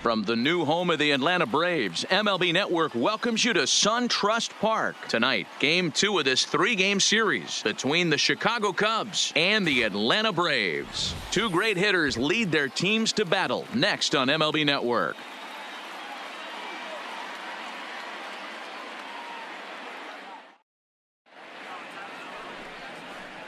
From the new home of the Atlanta Braves, MLB Network welcomes you to SunTrust Park. Tonight, Game 2 of this 3-game series between the Chicago Cubs and the Atlanta Braves. Two great hitters lead their teams to battle next on MLB Network.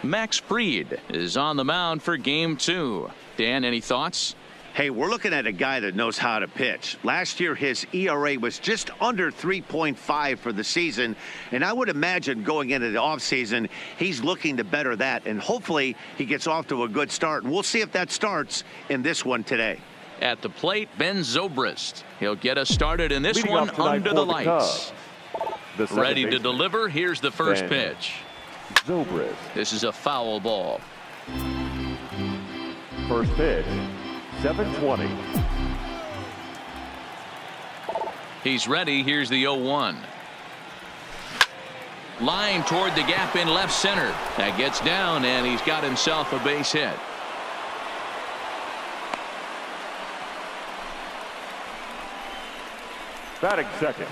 Max Fried is on the mound for Game 2. Dan, any thoughts? Hey, we're looking at a guy that knows how to pitch. Last year, his ERA was just under 3.5 for the season, and I would imagine going into the offseason, he's looking to better that, and hopefully he gets off to a good start. And we'll see if that starts in this one today. At the plate, Ben Zobrist. He'll get us started in this one under the lights. Ready to deliver. Here's the first pitch. Zobrist. This is a foul ball. First pitch. 7:20. He's ready. Here's the 0-1. Line toward the gap in left center. That gets down, and he's got himself a base hit. Batting second,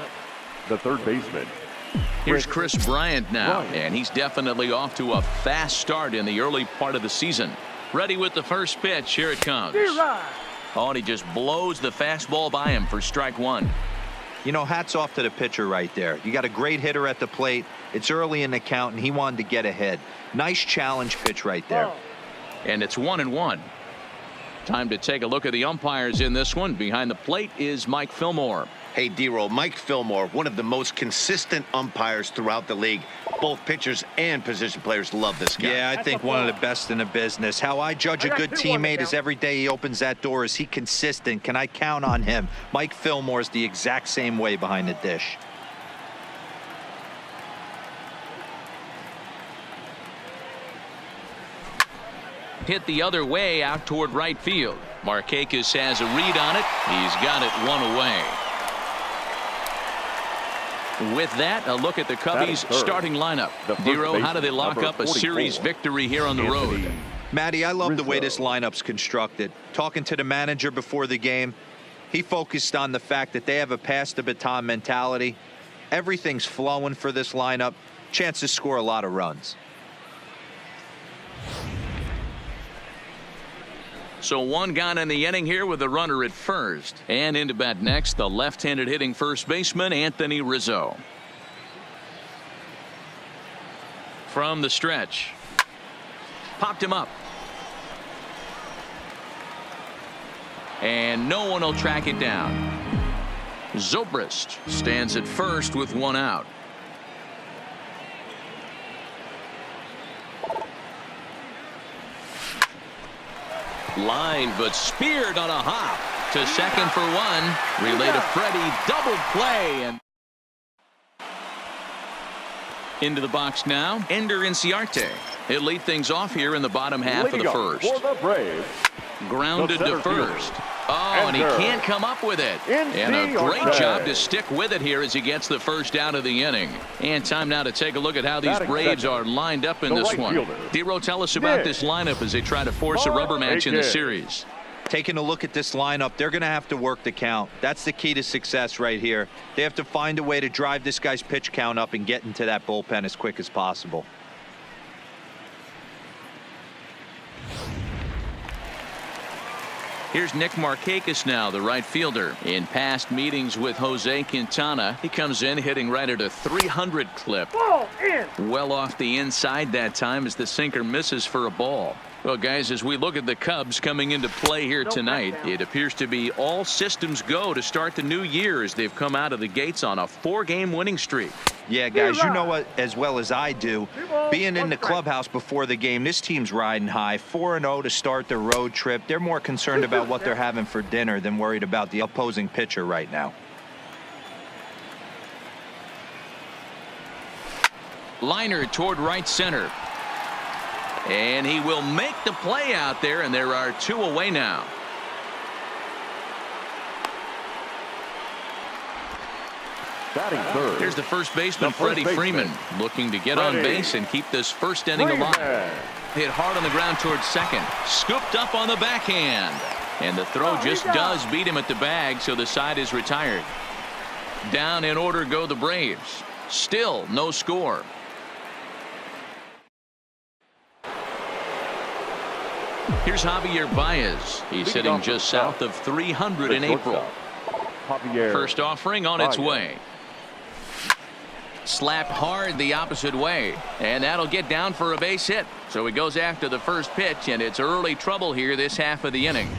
the third baseman. Here's Chris Bryant now, and he's definitely off to a fast start in the early part of the season. Ready with the first pitch. Here it comes. Oh, and he just blows the fastball by him for strike one. You know, hats off to the pitcher right there. You got a great hitter at the plate. It's early in the count, and he wanted to get ahead. Nice challenge pitch right there. And it's 1-1. Time to take a look at the umpires in this one. Behind the plate is Mike Fillmore. Hey, D-Roll, Mike Fillmore, one of the most consistent umpires throughout the league. Both pitchers and position players love this guy. Yeah, I think one of the best in the business. How I judge a good teammate is every day he opens that door. Is he consistent? Can I count on him? Mike Fillmore is the exact same way behind the dish. Hit the other way out toward right field. Markakis has a read on it. He's got it one away. With that, a look at the Cubbies' starting lineup. Dero, how do they lock up a series victory here on the road? Matty, I love the way this lineup's constructed. Talking to the manager before the game, he focused on the fact that they have a pass the baton mentality. Everything's flowing for this lineup. Chance to score a lot of runs. So one gone in the inning here with a runner at first. And into bat next, the left-handed hitting first baseman, Anthony Rizzo. From the stretch. Popped him up. And no one will track it down. Zobrist stands at first with one out. Line, but speared on a hop to second for one. Relay to Freddie, double play, and into the box now. Ender Inciarte. He'll lead things off here in the bottom half of the first. For the Braves, grounded to first. Oh, and he can't come up with it. And a great job to stick with it here as he gets the first out of the inning. And time now to take a look at how these Braves are lined up in this one. Dero, tell us about this lineup as they try to force a rubber match in the series. Taking a look at this lineup, they're going to have to work the count. That's the key to success right here. They have to find a way to drive this guy's pitch count up and get into that bullpen as quick as possible. Here's Nick Markakis now, the right fielder. In past meetings with Jose Quintana, he comes in hitting right at a 300 clip. Well off the inside that time as the sinker misses for a ball. Well, guys, as we look at the Cubs coming into play here tonight, it appears to be all systems go to start the new year as they've come out of the gates on a 4-game winning streak. Yeah, guys, you know what, as well as I do, being in the clubhouse before the game, this team's riding high. 4-0 to start the road trip. They're more concerned about what they're having for dinner than worried about the opposing pitcher right now. Liner toward right center. And he will make the play out there, and there are 2 away now. batting third. Here's the first baseman, Freddie Freeman, looking to get on base and keep this first inning alive. Hit hard on the ground towards second. Scooped up on the backhand. And the throw just does beat him at the bag, so the side is retired. Down in order go the Braves. Still no score. Here's Javier Baez. He's sitting just south of 300 in April. First offering on its way. Slapped hard the opposite way, and that'll get down for a base hit. So he goes after the first pitch, and it's early trouble here this half of the inning.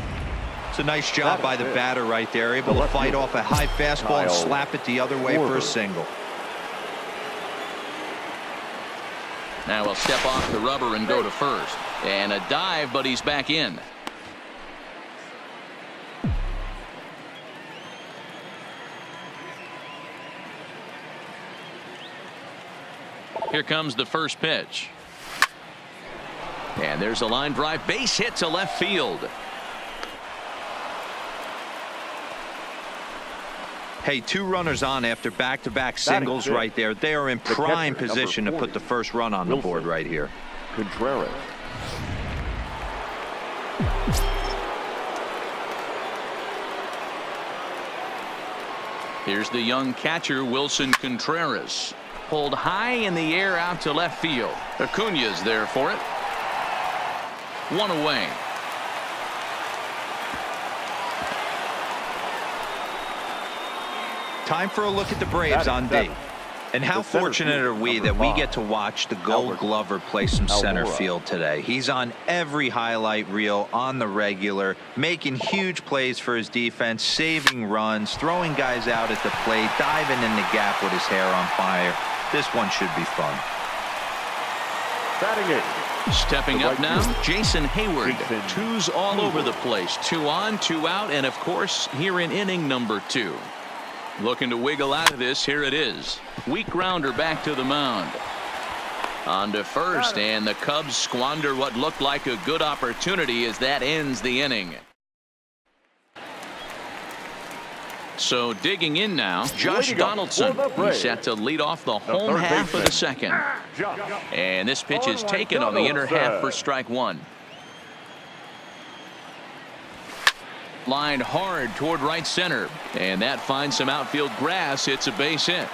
It's a nice job by the batter right there, able to fight off a high fastball and slap it the other way for a single. Now he'll step off the rubber and go to first. And a dive, but he's back in. Here comes the first pitch. And there's a line drive, base hit to left field. Hey, 2 runners on after back-to-back singles right there. They are in prime position to put the first run on the board right here. Contreras. Here's the young catcher, Wilson Contreras. Pulled high in the air out to left field. Acuña's there for it. 1 away. Time for a look at the Braves on D. And how fortunate are we that we get to watch the Gold Glover play some center field today. He's on every highlight reel on the regular, making huge plays for his defense, saving runs, throwing guys out at the plate, diving in the gap with his hair on fire. This one should be fun. Stepping up now, Jason Hayward. 2's all over the place. 2 on, 2 out, and of course here in inning number 2. Looking to wiggle out of this. Here it is. Weak grounder back to the mound. On to first, and the Cubs squander what looked like a good opportunity as that ends the inning. So digging in now, Josh Donaldson. He's set to lead off the home half of the second. And this pitch is taken on the inner half for strike 1. Lined hard toward right center, and that finds some outfield grass. It's a base hit.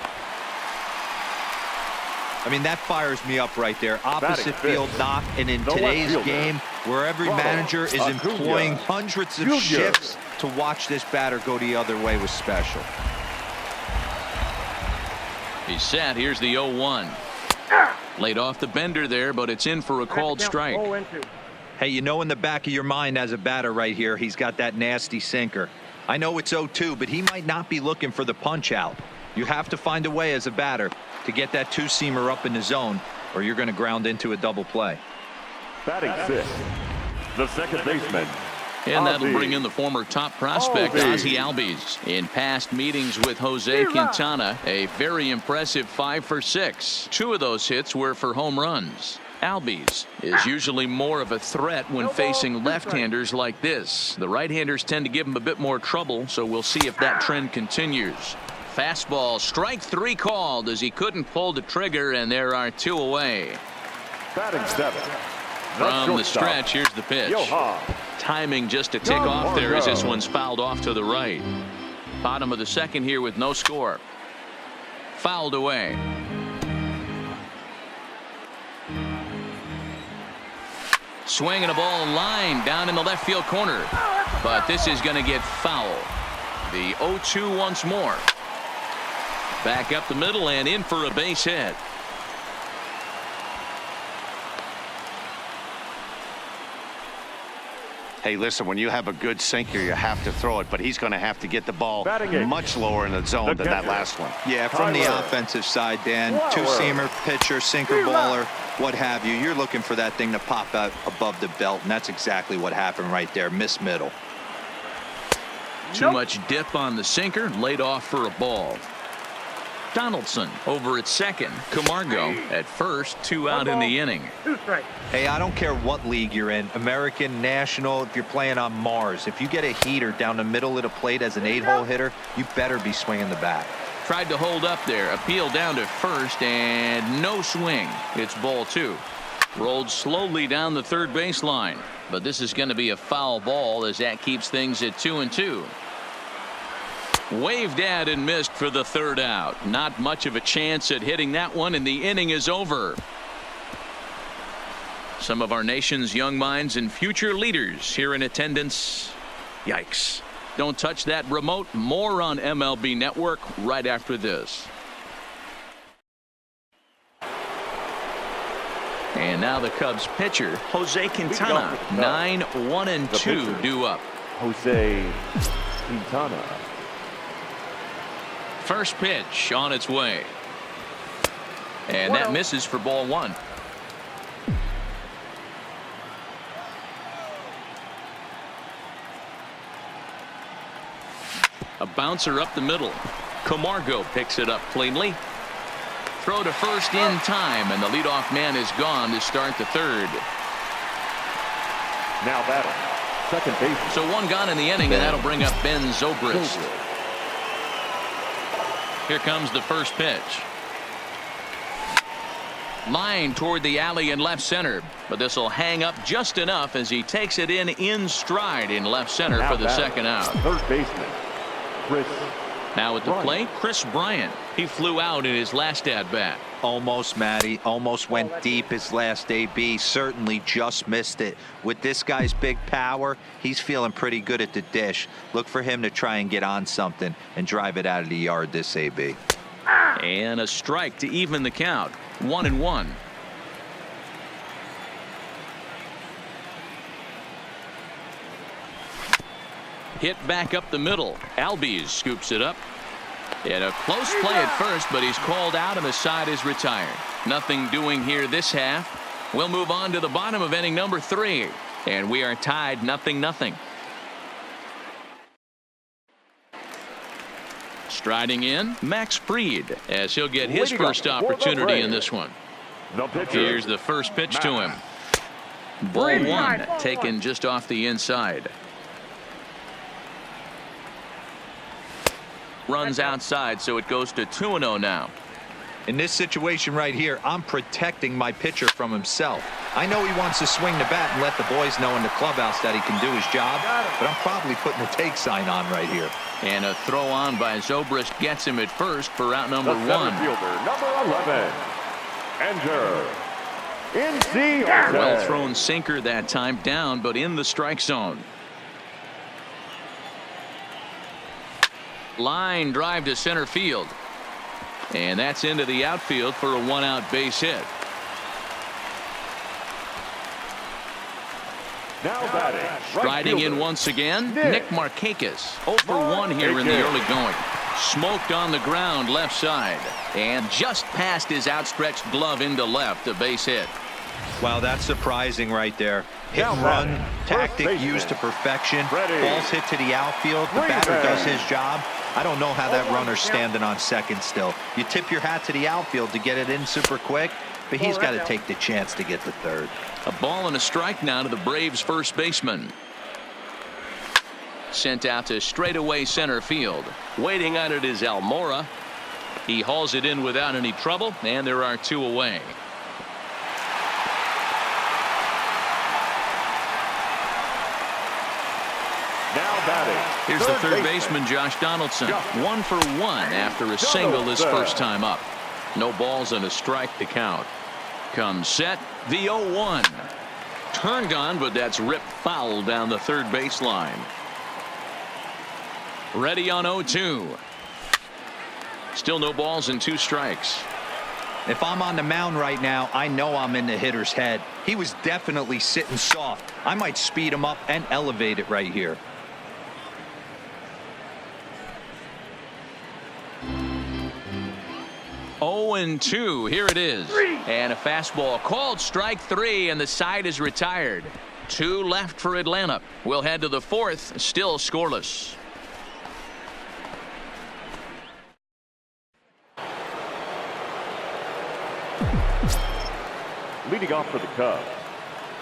I mean, that fires me up right there. Opposite field knock, and in today's game where every manager is employing hundreds of shifts, to watch this batter go the other way was special. He's set. Here's the 0-1. Laid off the bender there, but it's in for a called strike. Hey, you know in the back of your mind as a batter right here, he's got that nasty sinker. I know it's 0-2, but he might not be looking for the punch out. You have to find a way as a batter to get that 2-seamer up in the zone, or you're going to ground into a double play. Batting 6, the second baseman. And that'll bring in the former top prospect, Ozzie Albies. In past meetings with Jose Quintana, a very impressive 5 for 6. 2 of those hits were for home runs. Albies is usually more of a threat when facing left-handers like this. The right-handers tend to give him a bit more trouble, so we'll see if that trend continues. Fastball, strike 3 called as he couldn't pull the trigger, and there are 2 away. Batting 7. From the stretch, here's the pitch. Timing just to tick off there as this one's fouled off to the right. Bottom of the second here with no score. Fouled away. Swinging a ball line down in the left field corner. But this is going to get foul. The 0-2 once more. Back up the middle and in for a base hit. Hey, listen, when you have a good sinker, you have to throw it, but he's going to have to get the ball much lower in the zone than that last one. Yeah, from the offensive side, Dan, 2-seamer, pitcher, sinker baller, what have you. You're looking for that thing to pop out above the belt, and that's exactly what happened right there. Miss middle. Too much dip on the sinker, laid off for a ball. Donaldson over at second. Camargo at first. 2 out in the inning. Hey, I don't care what league you're in, American, National, if you're playing on Mars. If you get a heater down the middle of the plate as an 8-hole hitter, you better be swinging the bat. Tried to hold up there. Appeal down to first, and no swing. It's ball 2. Rolled slowly down the third baseline, but this is going to be a foul ball as that keeps things at 2-2. Waved at and missed for the third out. Not much of a chance at hitting that one, and the inning is over. Some of our nation's young minds and future leaders here in attendance. Yikes. Don't touch that remote. More on MLB Network right after this. And now the Cubs pitcher, Jose Quintana. 9-1-2 due up. Jose Quintana. First pitch on its way. And that misses for ball one. A bouncer up the middle. Camargo picks it up cleanly. Throw to first in time, and the leadoff man is gone to start the third. Now batting, second base. So one gone in the inning, and that'll bring up Ben Zobrist. Here comes the first pitch. Line toward the alley in left center, but this will hang up just enough as he takes it in stride in left center now for the batting, second out. Third baseman, Chris. Now at the plate, Chris Bryant. He flew out in his last at bat. Almost, Matty. Almost went deep his last AB. Certainly just missed it. With this guy's big power, he's feeling pretty good at the dish. Look for him to try and get on something and drive it out of the yard this AB. And a strike to even the count. 1-1. Hit back up the middle. Albies scoops it up. And a close play at first, but he's called out and the side is retired. Nothing doing here this half. We'll move on to the bottom of inning number 3. And we are tied 0-0. Striding in, Max Fried, as he'll get his first opportunity in this one. Here's the first pitch to him. Ball one, taken just off the inside. Runs outside, so it goes to 2-0 now. In this situation right here, I'm protecting my pitcher from himself. I know he wants to swing the bat and let the boys know in the clubhouse that he can do his job, but I'm probably putting the take sign on right here. And a throw on by Zobrist gets him at first for out number The 1. center fielder, number 11, Enter. In Well thrown sinker that time, down but in the strike zone. Line drive to center field, and that's into the outfield for a 1-out base hit. Now batting, Striding in once again, Nick Markakis. 0 for 1 here in the early going. Smoked on the ground left side, and just past his outstretched glove into left, a base hit. Wow, that's surprising right there. Hit and run tactic used to perfection. Balls hit to the outfield. The batter does his job. I don't know how that runner's standing on second still. You tip your hat to the outfield to get it in super quick, but he's got to take the chance to get to third. A ball and a strike now to the Braves first baseman. Sent out to straightaway center field. Waiting on it is Almora. He hauls it in without any trouble, and there are 2 away. Now batting. Here's the third baseman, Josh Donaldson. 1 for 1 after a single his first time up. No balls and a strike to count. Comes set, the 0-1. Turned on, but that's ripped foul down the third baseline. Ready on 0-2. Still no balls and 2 strikes. If I'm on the mound right now, I know I'm in the hitter's head. He was definitely sitting soft. I might speed him up and elevate it right here. Oh, 0-2. Here it is. And a fastball called strike 3, and the side is retired. 2 left for Atlanta. We'll head to the 4th, still scoreless. Leading off for the Cubs,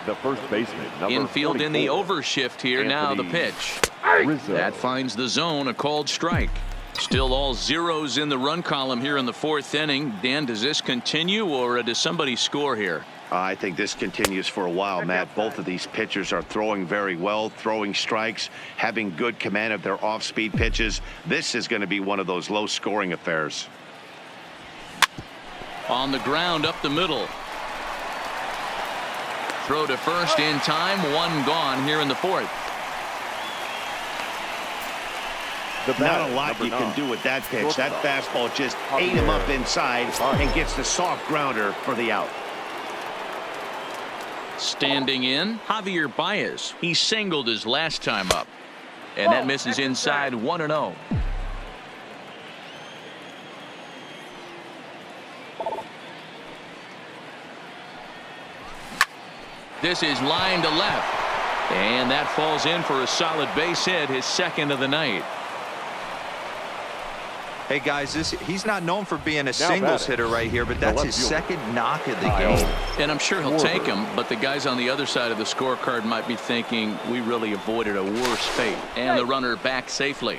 the first baseman, number Infield 44, in the overshift here. Now the pitch. Rizzo. That finds the zone, a called strike. Still all zeros in the run column here in the 4th inning. Dan, does this continue, or does somebody score here? I think this continues for a while, Matt. Both of these pitchers are throwing very well, throwing strikes, having good command of their off-speed pitches. This is going to be one of those low-scoring affairs. On the ground up the middle. Throw to first in time. One gone here in the fourth. Not a lot you can do with that pitch. That fastball just ate him up inside and gets the soft grounder for the out. Standing in, Javier Baez. He singled his last time up. And that misses inside 1-0. This is line to left. And that falls in for a solid base hit, his second of the night. Hey guys, he's not known for being a singles hitter right here, but that's his second knock of the game. And I'm sure he'll take him, but the guys on the other side of the scorecard might be thinking we really avoided a worse fate. And the runner back safely.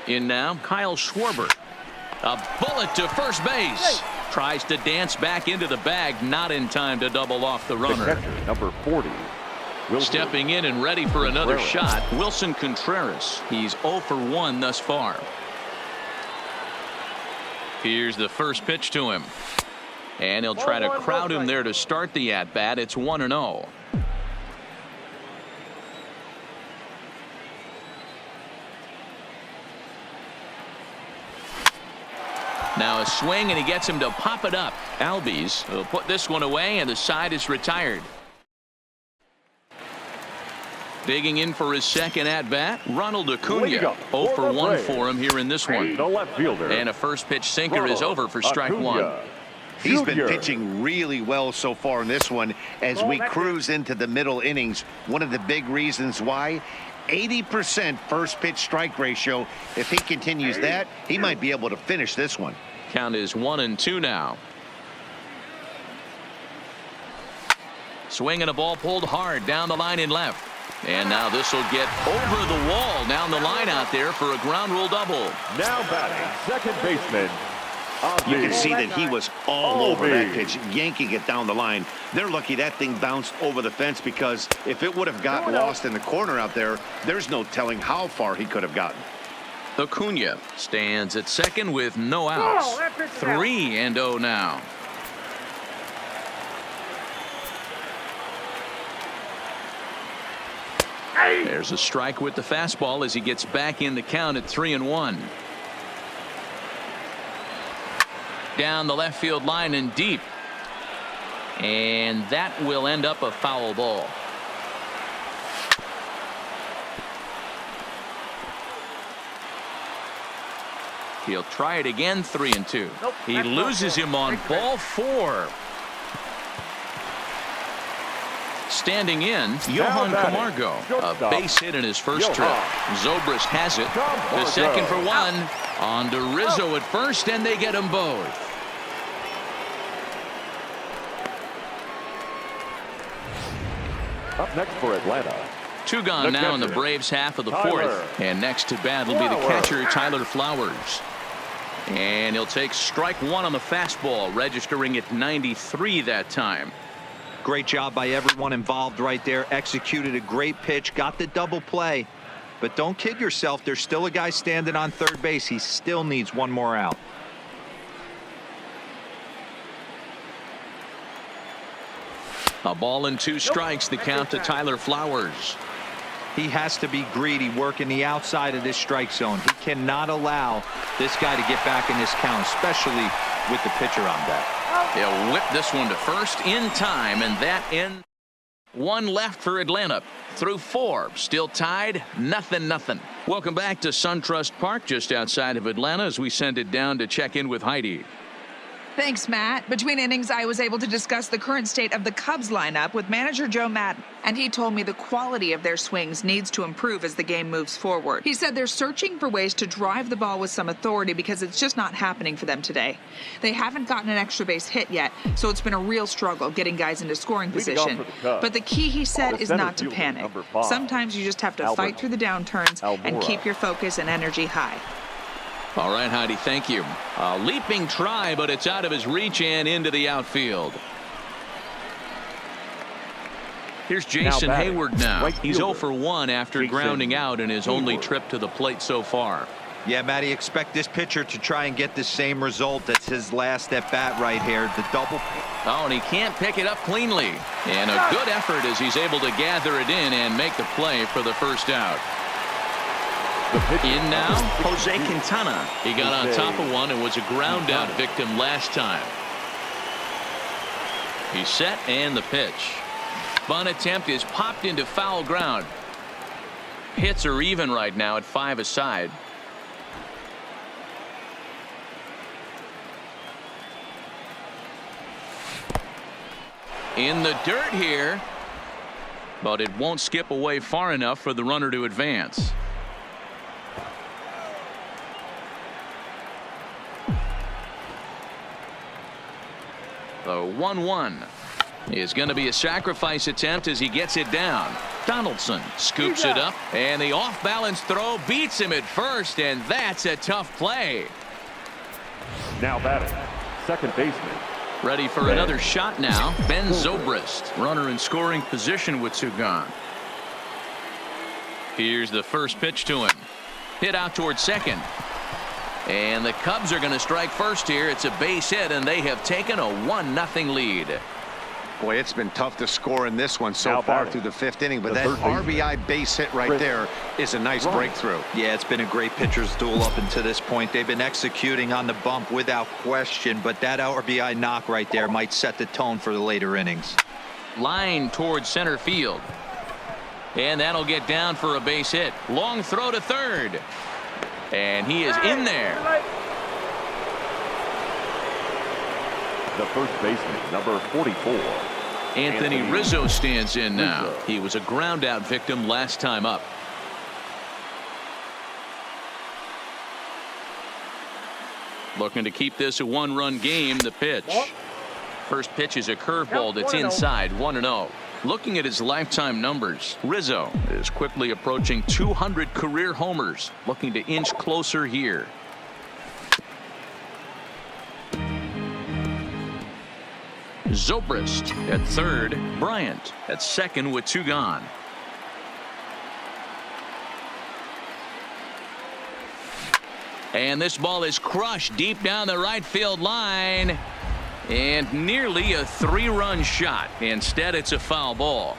In now, Kyle Schwarber. A bullet to first base. Tries to dance back into the bag, not in time to double off the runner. The catcher, number 40. Stepping in and ready for another shot, Wilson Contreras. He's 0 for 1 thus far. Here's the first pitch to him. And he'll try to crowd him there to start the at-bat. It's 1-0. Now a swing, and he gets him to pop it up. Albies will put this one away, and the side is retired. Digging in for his second at-bat, Ronald Acuna. 0 for 1 for him here in this one. The left fielder. And a first pitch sinker is over for strike one. He's been pitching really well so far in this one as we cruise into the middle innings. One of the big reasons why, 80% first pitch strike ratio. If he continues that, he might be able to finish this one. Count is 1-2 now. Swinging a ball pulled hard down the line in left. And now this will get over the wall down the line out there for a ground rule double. Now batting, second baseman. You can see that he was all over that pitch, yanking it down the line. They're lucky that thing bounced over the fence, because if it would have got lost in the corner out there, there's no telling how far he could have gotten. Acuna stands at second with no outs. 3-0 now. There's a strike with the fastball as he gets back in the count at 3-1. Down the left field line and deep. And that will end up a foul ball. He'll try it again, 3-2. He loses him on ball 4. Standing in, Johan Camargo. A base hit in his first trip. Zobrist has it. The second for one. On to Rizzo at first, and they get them both. Up next for Atlanta. 2 gone now in the Braves half of the fourth. And next to bat will be the catcher, Tyler Flowers. And he'll take strike one on the fastball, registering at 93 that time. Great job by everyone involved right there. Executed a great pitch, got the double play. But don't kid yourself, there's still a guy standing on third base. He still needs one more out. A ball and 2 strikes, the count to Tyler Flowers. He has to be greedy, working the outside of this strike zone. He cannot allow this guy to get back in this count, especially with the pitcher on deck. He'll whip this one to first in time, and that ends. 1 left for Atlanta through 4. Still tied, 0-0. Welcome back to SunTrust Park just outside of Atlanta as we send it down to check in with Heidi. Thanks, Matt. Between innings, I was able to discuss the current state of the Cubs lineup with manager Joe Maddon, and he told me the quality of their swings needs to improve as the game moves forward. He said they're searching for ways to drive the ball with some authority because it's just not happening for them today. They haven't gotten an extra base hit yet, so it's been a real struggle getting guys into scoring position. But the key, he said, is not to panic. Sometimes you just have to fight through the downturns and keep your focus and energy high. All right, Heidi, thank you. A leaping try, but it's out of his reach and into the outfield. Here's Jason Hayward now. He's 0 for 1 after grounding out in his only trip to the plate so far. Yeah, Matty, expect this pitcher to try and get the same result. That's his last at bat right here. The double. Oh, and he can't pick it up cleanly. And a good effort as he's able to gather it in and make the play for the first out. In now, Jose Quintana. He got on top of one and was a ground out victim last time. He's set and the pitch. Bunt attempt is popped into foul ground. Hits are even right now at 5 aside. In the dirt here, but it won't skip away far enough for the runner to advance. The 1-1 is going to be a sacrifice attempt as he gets it down. Donaldson scoops it up, and the off-balance throw beats him at first, and that's a tough play. Now batting, second baseman. Ready for another shot now. Ben Zobrist, runner in scoring position with two gone. Here's the first pitch to him. Hit out towards second. And the Cubs are going to strike first here. It's a base hit, and they have taken a 1-0 lead. Boy, it's been tough to score in this one so far through the 5th inning, but that RBI base hit right there is a nice breakthrough. Yeah, it's been a great pitcher's duel up until this point. They've been executing on the bump without question, but that RBI knock right there might set the tone for the later innings. Line towards center field. And that'll get down for a base hit. Long throw to third. And he is in there. The first baseman, number 44. Anthony Rizzo stands in now. He was a ground out victim last time up. Looking to keep this a 1-run game. The pitch. First pitch is a curveball that's inside. 1-0. Looking at his lifetime numbers, Rizzo is quickly approaching 200 career homers, looking to inch closer here. Zobrist at third, Bryant at second with two gone. And this ball is crushed deep down the right field line. And nearly a 3-run shot. Instead, it's a foul ball.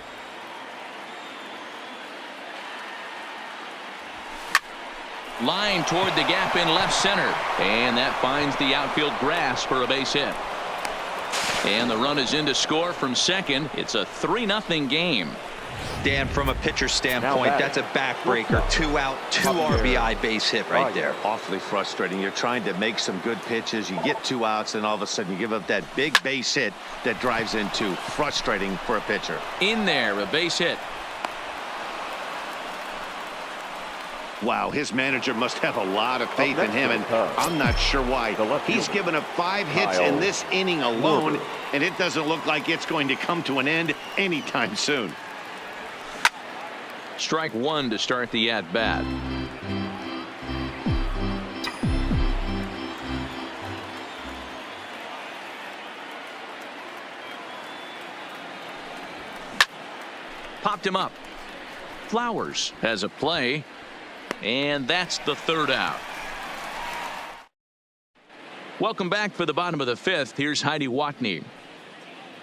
Line toward the gap in left center. And that finds the outfield grass for a base hit. And the run is in to score from second. It's a 3-0 game. Dan, from a pitcher standpoint, that's a backbreaker. 2 out, 2 RBI base hit right there. Awfully frustrating. You're trying to make some good pitches. You get 2 outs, and all of a sudden you give up that big base hit that drives into frustrating for a pitcher. In there, a base hit. Wow, his manager must have a lot of faith in him, and I'm not sure why. He's given up 5 hits in this inning alone, and it doesn't look like it's going to come to an end anytime soon. Strike one to start the at-bat. Popped him up. Flowers has a play, and that's the third out. Welcome back for the bottom of the 5th. Here's Heidi Watney.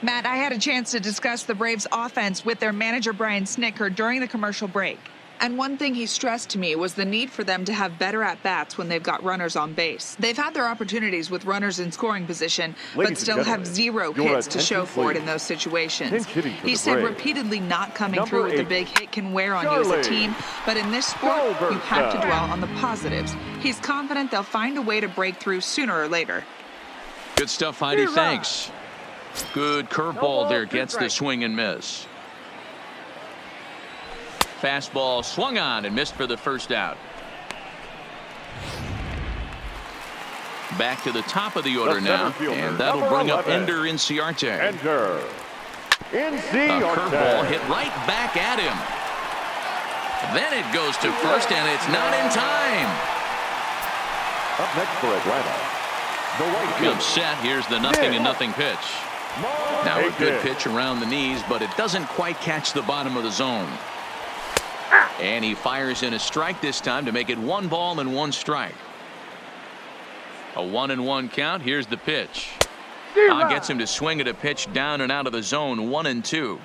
Matt, I had a chance to discuss the Braves offense with their manager Brian Snitker during the commercial break. And one thing he stressed to me was the need for them to have better at-bats when they've got runners on base. They've had their opportunities with runners in scoring position, but still have 0 hits to show for it in those situations. He said repeatedly not coming through with a big hit can wear on you as a team, but in this sport, you have to dwell on the positives. He's confident they'll find a way to break through sooner or later. Good stuff, Heidi. Thanks. Good curveball there. Gets the swing and miss. Fastball swung on and missed for the first out. Back to the top of the order now, and that'll bring up Ender Inciarte. Enter. A curveball hit right back at him. Then it goes to first, and it's not in time. Up next for Atlanta, the right fielder. Comes set. Here's the 0-0 pitch. Now a good pitch around the knees, but it doesn't quite catch the bottom of the zone. And he fires in a strike this time to make it 1 ball and 1 strike. A 1-1 count. Here's the pitch. Gets him to swing at a pitch down and out of the zone. 1-2.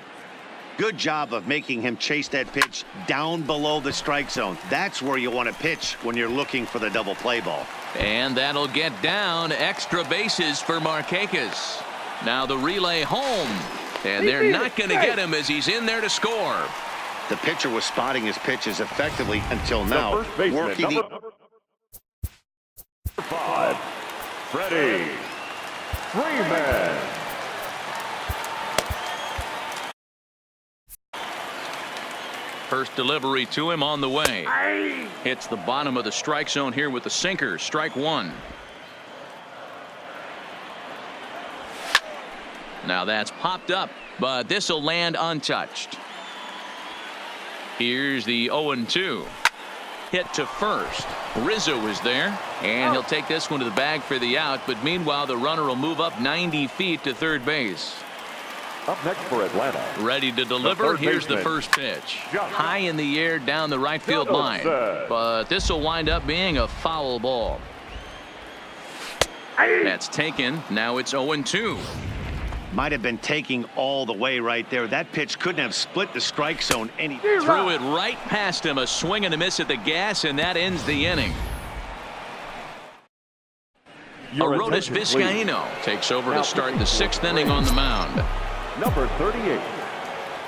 Good job of making him chase that pitch down below the strike zone. That's where you want to pitch when you're looking for the double play ball. And that'll get down. Extra bases for Markakis. Now the relay home. And they're not going to get him as he's in there to score. The pitcher was spotting his pitches effectively until now. The first baseman, Working number 5, Freddie Freeman. First delivery to him on the way. Hits the bottom of the strike zone here with the sinker. Strike 1. Now that's popped up, but this will land untouched. Here's the 0-2. Hit to first. Rizzo is there, and he'll take this one to the bag for the out, but meanwhile the runner will move up 90 feet to third base. Up next for Atlanta, ready to deliver. Here's the first pitch. High in the air down the right field line, but this will wind up being a foul ball. That's taken. Now it's 0-2. Might have been taking all the way right there. That pitch couldn't have split the strike zone any. Threw it right past him. A swing and a miss at the gas, and that ends the inning. Arodys Vizcaíno takes over to start the 6th inning on the mound. Number 38.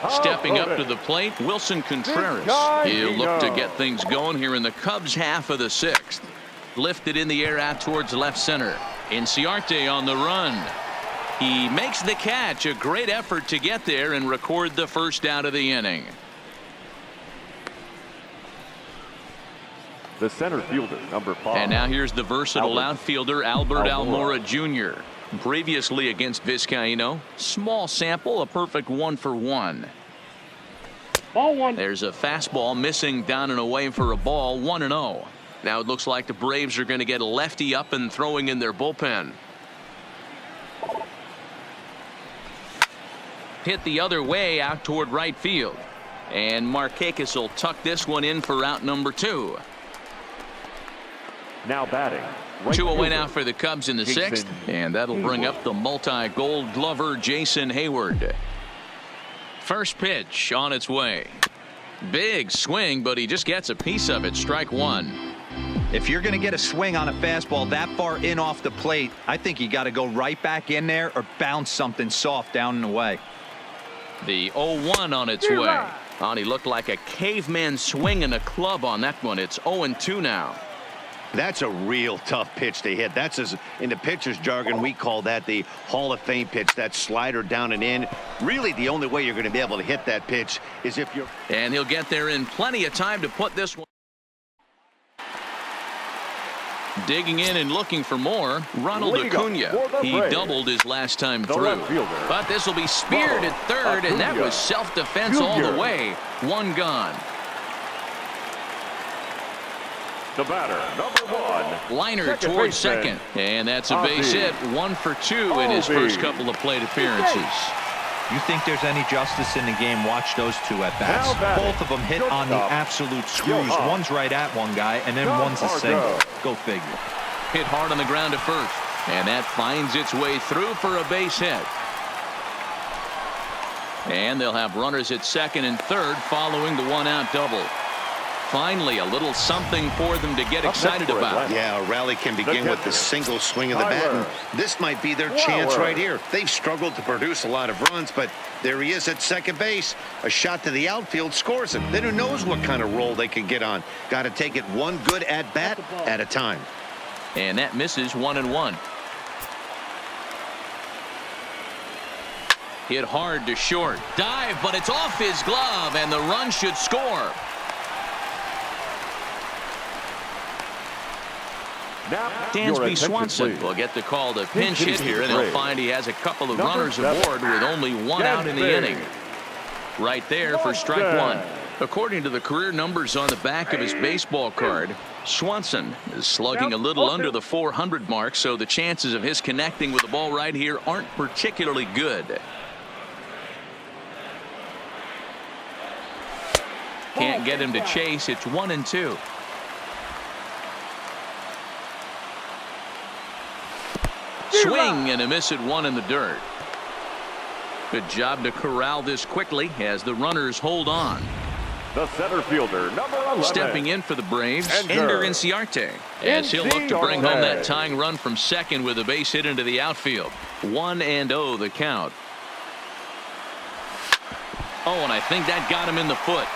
Stepping up to the plate, Wilson Contreras. He'll look to get things going here in the Cubs' half of the 6th. Lifted in the air out towards left center. Inciarte on the run. He makes the catch. A great effort to get there and record the first out of the inning. The center fielder, number 5. And now here's the versatile outfielder, Albert Almora Jr. Previously against Vizcaíno. Small sample, a perfect 1-for-1. Ball 1. There's a fastball missing down and away for a ball. 1-0. Now it looks like the Braves are going to get a lefty up and throwing in their bullpen. Hit the other way out toward right field. And Markakis will tuck this one in for out number 2. Now batting. Right 2 away fielder. now for the Cubs in the 6th. And that'll bring up the multi-gold glover Jason Hayward. First pitch on its way. Big swing, but he just gets a piece of it. Strike 1. If you're going to get a swing on a fastball that far in off the plate, I think you got to go right back in there or bounce something soft down and away. The 0-1 on its way. He looked like a caveman swinging a club on that one. It's 0-2 now. That's a real tough pitch to hit. That's, as in the pitcher's jargon, we call that the Hall of Fame pitch. That slider down and in. Really, the only way you're going to be able to hit that pitch is if you're. And he'll get there in plenty of time to put this one. Digging in and looking for more, Ronald Acuna. He doubled his last time through. But this will be speared at third, and that was self-defense all the way. 1 gone. The batter, number 1. Liner towards second. And that's a base hit. 1 for 2 in his first couple of plate appearances. You think there's any justice in the game? Watch those 2 at bats. Both of them hit on the absolute screws. One's right at one guy, and then one's a single. Go figure. Hit hard on the ground to first. And that finds its way through for a base hit. And they'll have runners at second and third following the 1-out double. Finally, a little something for them to get excited about. Yeah, a rally can begin with the single swing of the bat. And this might be their chance right here. They've struggled to produce a lot of runs, but there he is at second base. A shot to the outfield scores him. Then who knows what kind of roll they can get on. Got to take it one good at bat at a time. And that misses 1-1. Hit hard to short. Dive, but it's off his glove, and the run should score. Dansby Swanson will get the call to pinch hit here, and they'll find he has a couple of runners aboard with only one out in the inning. Right there for strike one. According to the career numbers on the back of his baseball card, Swanson is slugging a little under the 400 mark, so the chances of his connecting with the ball right here aren't particularly good. Can't get him to chase. It's 1-2. Swing and a miss at one in the dirt. Good job to corral this quickly as the runners hold on. The center fielder, number 11. Stepping in for the Braves, Ender Inciarte, as he'll look to bring home that tying run from second with a base hit into the outfield. 1-0 the count. Oh, and I think that got him in the foot.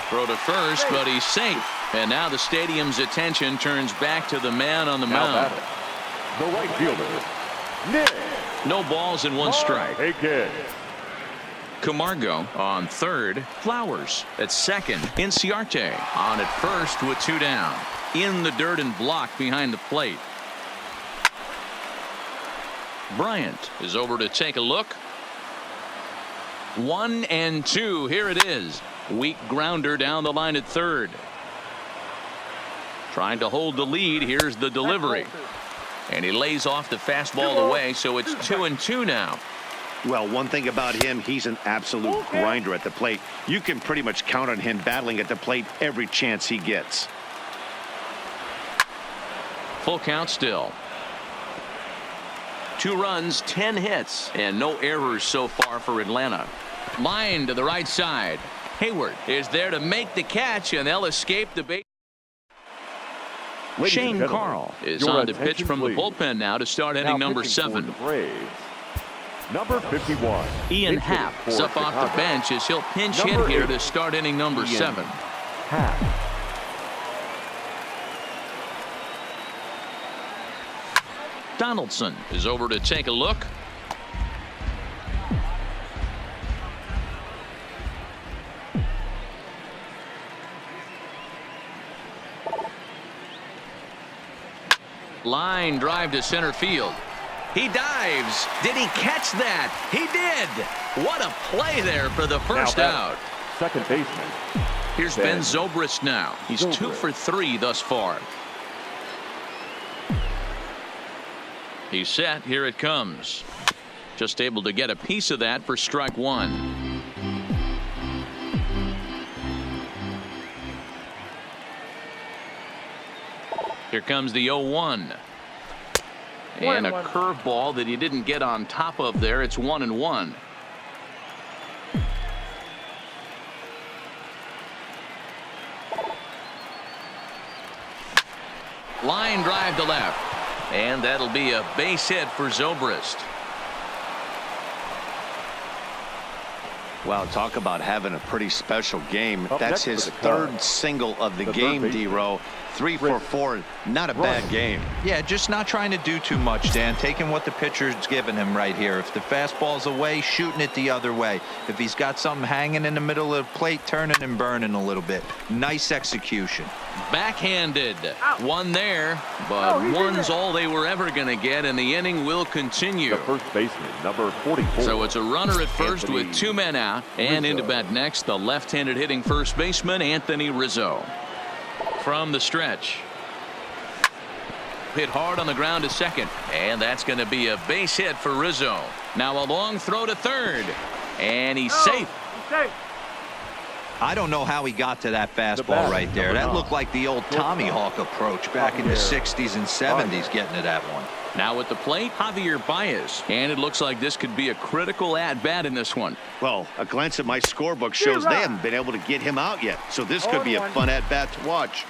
Throw to first, but he's safe. And now the stadium's attention turns back to the man on the mound. The right fielder, Nick. No balls and one strike. Aiken. Camargo on third. Flowers at second. Inciarte on at first with two down. In the dirt and blocked behind the plate. Bryant is over to take a look. 1-2. Here it is. Weak grounder down the line at third. Trying to hold the lead. Here's the delivery. And he lays off the fastball away, so it's 2-2 now. Well, one thing about him, he's an absolute grinder at the plate. You can pretty much count on him battling at the plate every chance he gets. Full count still. 2 runs, 10 hits, and no errors so far for Atlanta. Line to the right side. Hayward is there to make the catch, and they'll escape the base. Shane Carl is on to pitch from the bullpen now to start inning number 7. Number 51. Ian Happ is up off the bench as he'll pinch hit here to start inning number 7. Happ. Donaldson is over to take a look. Line drive to center field. He dives. Did he catch that? He did. What a play there for the first out. Second baseman. Here's Ben Zobrist now. He's 2 for 3 thus far. He's set. Here it comes. Just able to get a piece of that for strike one. Here comes the 0-1. And a curveball that he didn't get on top of there. It's 1-1. Line drive to left. And that'll be a base hit for Zobrist. Wow, talk about having a pretty special game. That's his 3rd single of the game, D-Row. 3 for 4. Not a bad game. Yeah, just not trying to do too much, Dan. Taking what the pitcher's giving him right here. If the fastball's away, shooting it the other way. If he's got something hanging in the middle of the plate, turning and burning a little bit. Nice execution. Backhanded. One there, but one's all they were ever going to get, and the inning will continue. The first baseman, number 44. So it's a runner at first with 2 men out, and into bat next, the left-handed hitting first baseman, Anthony Rizzo. From the stretch. Hit hard on the ground to second, and that's going to be a base hit for Rizzo. Now a long throw to third, and he's safe. I don't know how he got to that fastball right there. That looked like the old Tommy Hawk approach back in the 60s and 70s getting to that one. Now at the plate, Javier Baez. And it looks like this could be a critical at-bat in this one. Well, a glance at my scorebook shows they haven't been able to get him out yet. So this could be a fun at-bat to watch.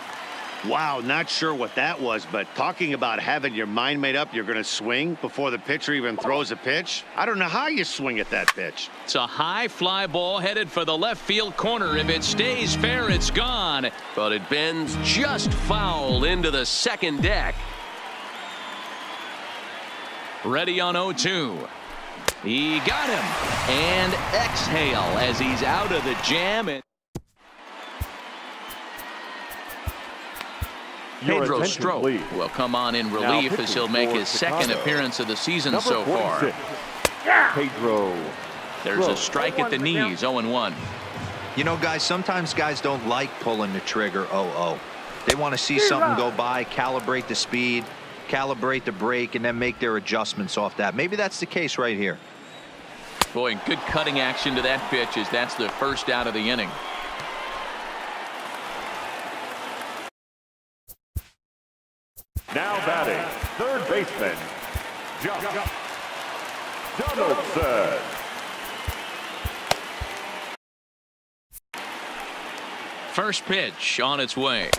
Wow, not sure what that was, but talking about having your mind made up, you're going to swing before the pitcher even throws a pitch. I don't know how you swing at that pitch. It's a high fly ball headed for the left field corner. If it stays fair, it's gone. But it bends just foul into the second deck. Ready on 0-2. He got him. And exhale as he's out of the jam. And Pedro Strop will come on in relief as he'll make his second appearance of the season so far. Pedro. There's a strike at the knees, 0-1. You know, guys, sometimes guys don't like pulling the trigger 0-0. They want to see something go by, calibrate the speed, calibrate the brake, and then make their adjustments off that. Maybe that's the case right here. Boy, good cutting action to that pitch as that's the first out of the inning. Now batting, third baseman, Donaldson. First pitch on its way.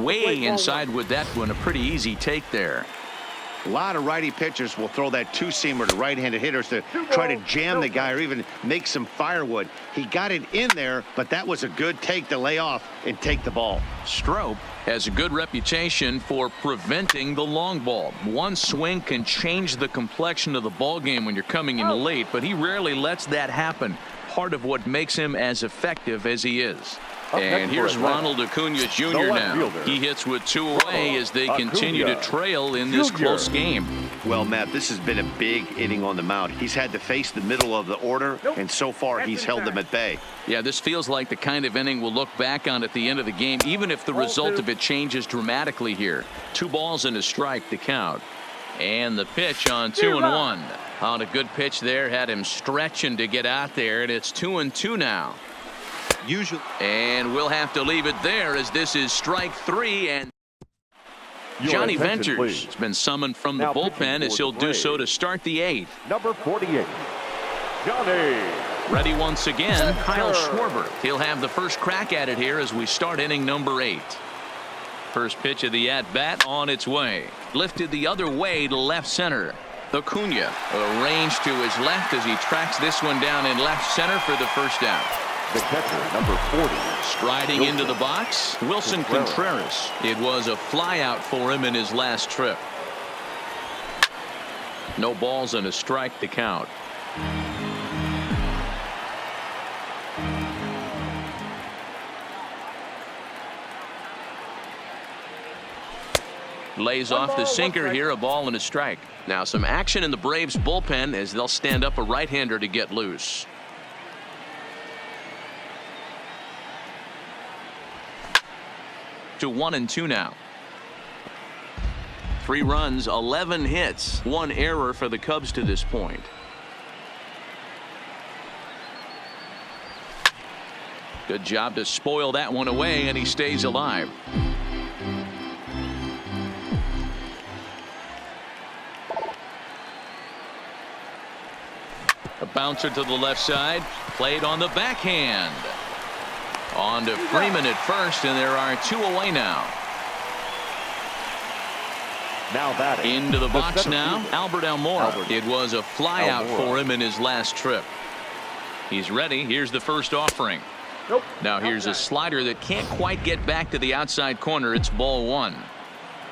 Way inside with that one. A pretty easy take there. A lot of righty pitchers will throw that two-seamer to right-handed hitters to try to jam the guy or even make some firewood. He got it in there, but that was a good take to lay off and take the ball. Strop has a good reputation for preventing the long ball. One swing can change the complexion of the ball game when you're coming in late, but he rarely lets that happen. Part of what makes him as effective as he is. And here's Ronald Acuna Jr. now. He hits with two away as they continue to trail in this close game. Well, Matt, this has been a big inning on the mound. He's had to face the middle of the order, and so far he's held them at bay. Yeah, this feels like the kind of inning we'll look back on at the end of the game, even if the result of it changes dramatically here. 2 balls and a strike to count. And the pitch on 2-1. On a good pitch there, had him stretching to get out there, and it's 2-2 now. Usually. And we'll have to leave it there as this is strike 3. And Johnny Venters has been summoned from the bullpen as he'll do so to start the 8th. Number 48, Johnny. Ready once again, Kyle Schwarber. He'll have the first crack at it here as we start inning number 8. First pitch of the at-bat on its way. Lifted the other way to left center. Acuna arranged to his left as he tracks this one down in left center for the first out. The catcher, number 40. Striding into the box, Wilson Contreras. It was a flyout for him in his last trip. No balls and a strike to count. Lays off the sinker here, a ball and a strike. Now some action in the Braves bullpen as they'll stand up a right-hander to get loose. To 1-2 now. 3 runs, 11 hits, 1 error for the Cubs to this point. Good job to spoil that one away, and he stays alive. A bouncer to the left side, played on the backhand. On to Freeman at first, and there are 2 away now. Now batting. Into the box now, Albert Almora. It was a flyout for him in his last trip. He's ready. Here's the first offering. Now here's a slider that can't quite get back to the outside corner. It's ball 1.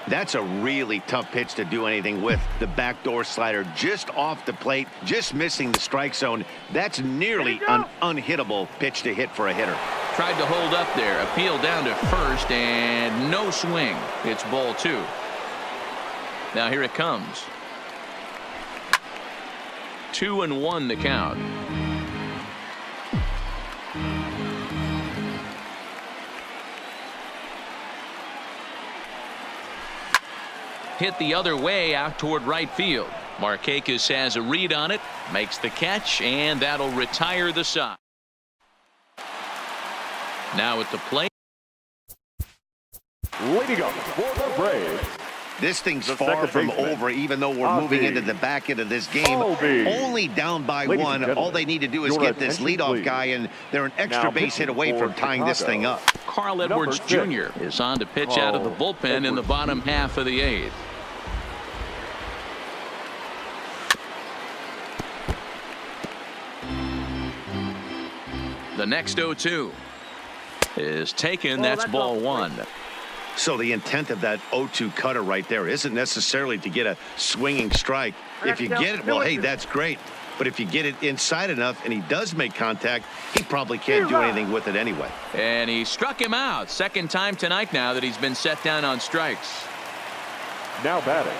That's a really tough pitch to do anything with. The backdoor slider just off the plate, just missing the strike zone. That's nearly an unhittable pitch to hit for a hitter. Tried to hold up there, appeal down to first, and no swing. It's ball 2. Now here it comes. 2-1 to count. Hit the other way out toward right field. Markakis has a read on it, makes the catch, and that'll retire the side. Now at the plate. Leading up for the Braves. This thing's far from over, even though we're moving into the back end of this game. Only down by 1. All they need to do is get this leadoff guy, and they're an extra base hit away from tying this thing up. Carl Edwards Jr. is on to pitch out of the bullpen in the bottom half of the 8th. The next 0-2 is taken. That's ball 1. So the intent of that 0-2 cutter right there isn't necessarily to get a swinging strike. If you get it, well, hey, that's great. But if you get it inside enough and he does make contact, he probably can't do anything with it anyway. And he struck him out. Second time tonight now that he's been set down on strikes. Now batting,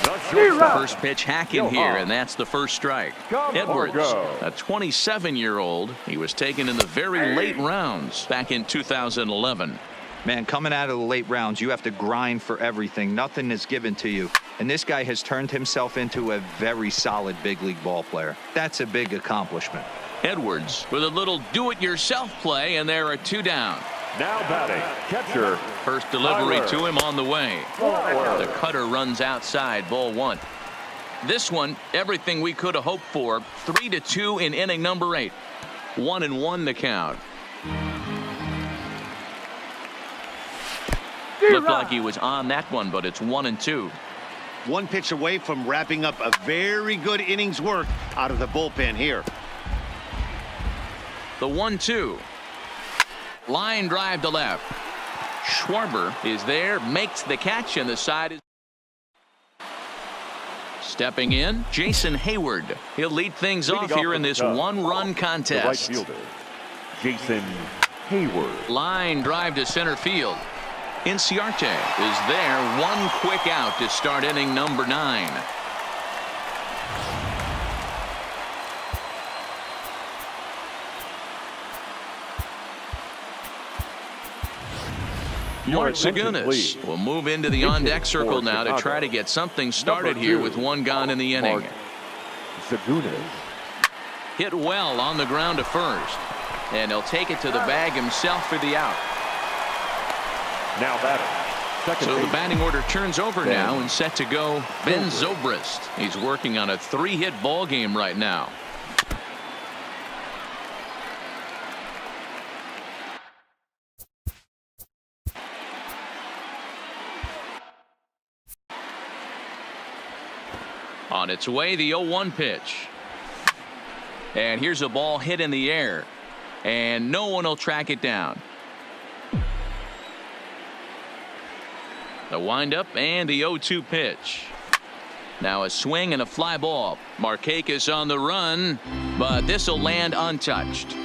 the shortstop. First pitch hacking here, and that's the first strike. Edwards, a 27-year-old. He was taken in the very late rounds back in 2011. Man, coming out of the late rounds, you have to grind for everything. Nothing is given to you. And this guy has turned himself into a very solid big league ball player. That's a big accomplishment. Edwards with a little do-it-yourself play, and there are two down. Now batting, catcher. First delivery Tyler. to him on the way. Tyler. The cutter runs outside, ball one. This one, everything we could have hoped for. 3-2 in inning number 8. 1-1 the count. Looked like he was on that one, but it's 1-2. One pitch away from wrapping up a very good innings work out of the bullpen here. The 1-2. Line drive to left. Schwarber is there, makes the catch, and the side is stepping in. Jason Hayward. He'll lead things off here in this one-run contest. The right fielder, Jason Hayward. Line drive to center field. Inciarte is there. One quick out to start inning number 9. Mark Zagunis will move into the on-deck circle now to try to get something started here with one gone in the inning. Zagunis. Hit well on the ground to first. And he'll take it to the bag himself for the out. Now batting, second So the baseman. batting order turns over now and set to go Ben Zobrist. He's working on a 3-hit ball game right now. On its way, the 0-1 pitch. And here's a ball hit in the air. And no one will track it down. The windup and the 0-2 pitch. Now a swing and a fly ball. Markakis on the run, but this will land untouched.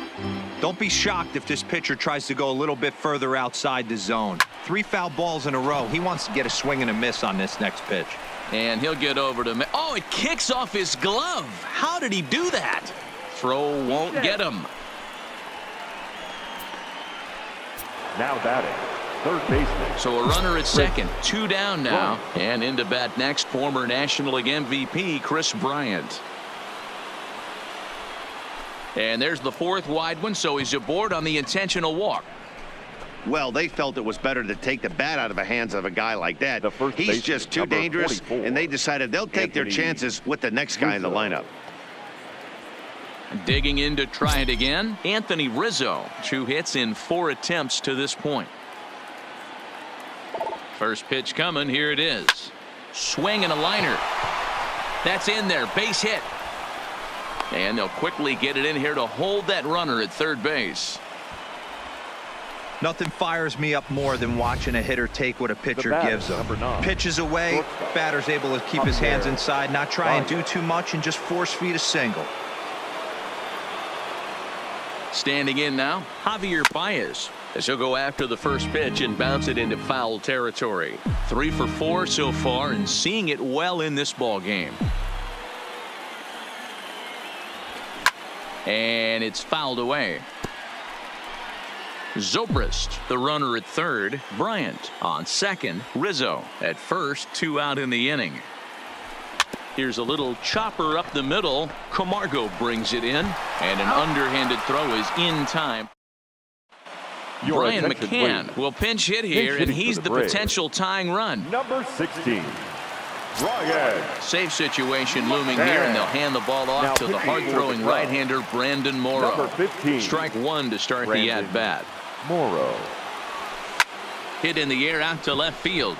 Don't be shocked if this pitcher tries to go a little bit further outside the zone. 3 foul balls in a row. He wants to get a swing and a miss on this next pitch. And he'll get over to... Oh, it kicks off his glove. How did he do that? Throw won't get him. Now batting, third baseman. So a runner at second. 2 down now. And into bat next, former National League MVP Chris Bryant. And there's the 4th wide one, so he's aboard on the intentional walk. Well, they felt it was better to take the bat out of the hands of a guy like that. He's just too dangerous, and they decided they'll take their chances with the next guy in the lineup. Digging in to try it again, Anthony Rizzo. 2 hits in 4 attempts to this point. First pitch coming. Here it is. Swing and a liner. That's in there. Base hit. And they'll quickly get it in here to hold that runner at third base. Nothing fires me up more than watching a hitter take what a pitcher gives him. Pitches away, batter's able to keep his hands inside, not try and do too much, and just force feed a single. Standing in now, Javier Baez, as he'll go after the first pitch and bounce it into foul territory. 3 for 4 so far and seeing it well in this ball game. And it's fouled away. Zobrist, the runner at third. Bryant on second. Rizzo at first. 2 out in the inning. Here's a little chopper up the middle. Camargo brings it in, and an underhanded throw is in time. Brian McCann will pinch hit here, and he's the potential tying run. Number 16, Ryan. Safe situation looming here, and they'll hand the ball off to the hard-throwing right-hander Brandon Morrow. Number 15, Strike 1 to start the at-bat. Morrow. Hit in the air out to left field.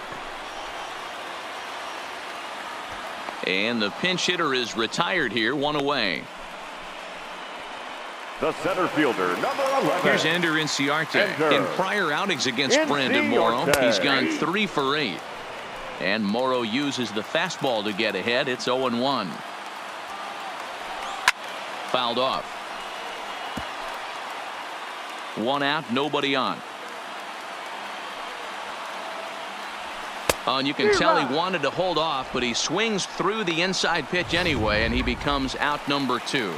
And the pinch hitter is retired here, 1 away. The center fielder, number 11. Here's Ender Inciarte. In prior outings against Brandon Morrow, he's gone 3 for 8. And Morrow uses the fastball to get ahead. It's 0-1. Fouled off. 1 out, nobody on. Oh, and you can tell he wanted to hold off, but he swings through the inside pitch anyway, and he becomes out number 2.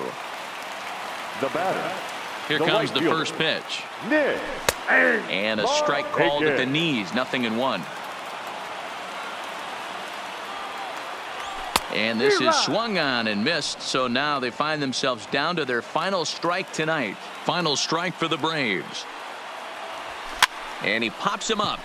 The batter. Here the comes right the fielder, first pitch. Nick. And a strike called at the knees. 0-1. And this is swung on and missed, so now they find themselves down to their final strike tonight. Final strike for the Braves. And he pops him up,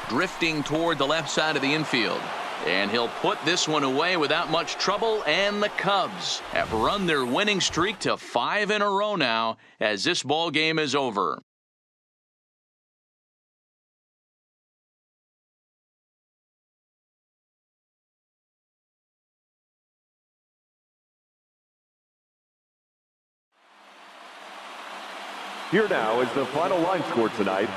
drifting toward the left side of the infield. And he'll put this one away without much trouble, and the Cubs have run their winning streak to 5 in a row now as this ball game is over. Here now is the final line score tonight.